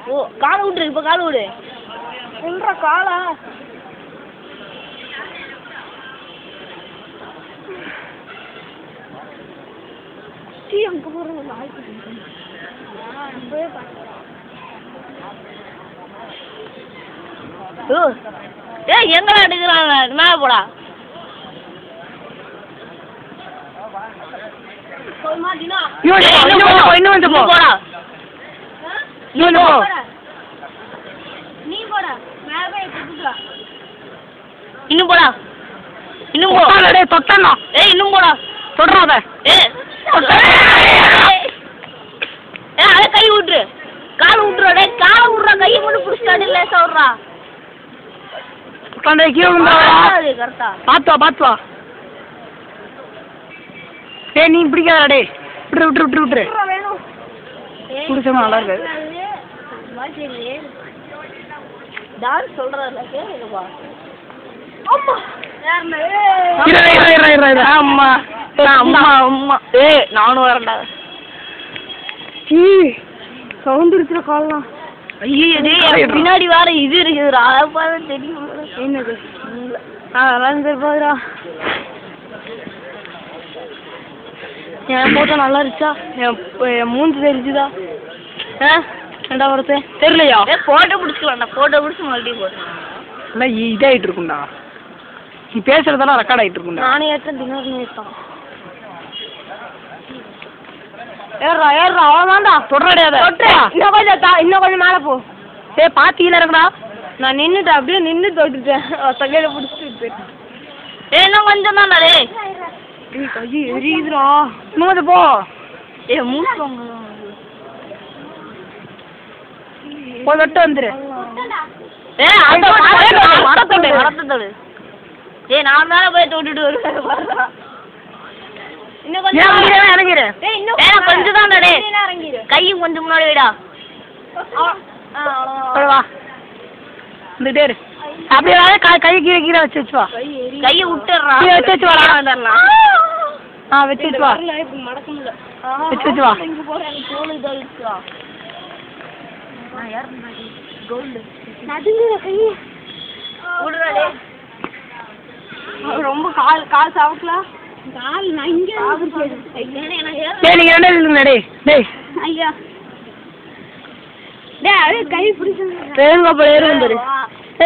ஓ காலை விட்டுரு இப்போ காலை விடு சொல்ற காலா அங்க போறது எங்கடா எடுக்கிறாங்க மேல போடா இன்னும் போடா நீ போடா மேல போய் இன்னும் போடா இன்னும் போடா தொட்டா இன்னும் போடா தொடராத அத கை விட்டுரு கால் விட்டுறா டேய் கால் விடுறா கையை மட்டும் புடிச்சாடி லேசா விடுறா கண்டே கீழ விழுந்தா கரெக்ட்டா பாத்து வா டேய் நீ பிடிக்காதடா டேய் விட்டுரு வேணும் புடிச்சமா நல்லா இருக்கு மாட்டீங்களே டான்ஸ் சொல்றல கேளுப்பா அம்மா யாரே அம்மா ஏய் நானும் வரேன்டா சவுண்ட் இருக்குற கால்லாம் ஐயோ டேய் பின்னாடி வர இது இருக்குடா அத பாரு தெரியும் என்னது அதெல்லாம் தெரியாதுடா என் போட்டோ நல்லா இருந்துச்சா என் மூஞ்சி தெரிஞ்சுதா ரெண்டா வரது தெரியலையா போட்டோ பிடிச்சிக்கலாம்டா போட்டோ பிடிச்சி மறுபடியும் போட்டேன் இல்லை இதாகிட்டு இருக்கும்டா நீ பேசுறதெல்லாம் ரெக்கார்ட் ஆகிட்டு இருக்கும்டா நானே ஏற்றேன் தினமும் ஏற்றான் ஏறா அவ்வளோதான்டா தொடரடையாத இன்னும் கொஞ்சம் மேலே போ பாத்தீங்களா இருக்கடா நான் நின்றுட்டேன் அப்படியே நின்று தொட்டுட்டேன் தகையில பிடிச்சிட்டு இன்னும் கொஞ்சம் தான்டா கை எரியுதுடா இன்னும் போ மூச்சு தொட்டு வந்துரு நான் மேல போய் தொட்டுட்டு வருவேன் இன்னும் கொஞ்சம் கொஞ்சம் தான் கையும் கொஞ்சம் முன்னாடி வைடா அப்படியே கை கீழே வச்சு வா கையை விட்டுறா வச்சு வா வச்சு வா வச்சு வா ரொம்ப கால் சாப்பிடலாம் கால் நான் இங்க ஐயா டேய் கை பிடிச்சு தேங்கப்ப ஏறும் பாரு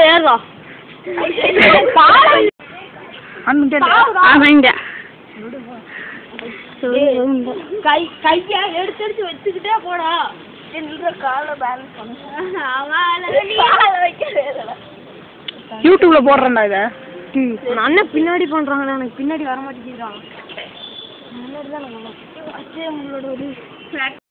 ஏறா கையா எடுத்து வச்சுக்கிட்டே போடா கால பேலன்ஸ் பண்ண யூடியூப்ல போடுறேன்டா இத அண்ணன் பின்னாடி பண்றாங்க எனக்கு பின்னாடி வர மாட்டேங்கிறான் முன்னாடி தான் உங்களோட ஒரு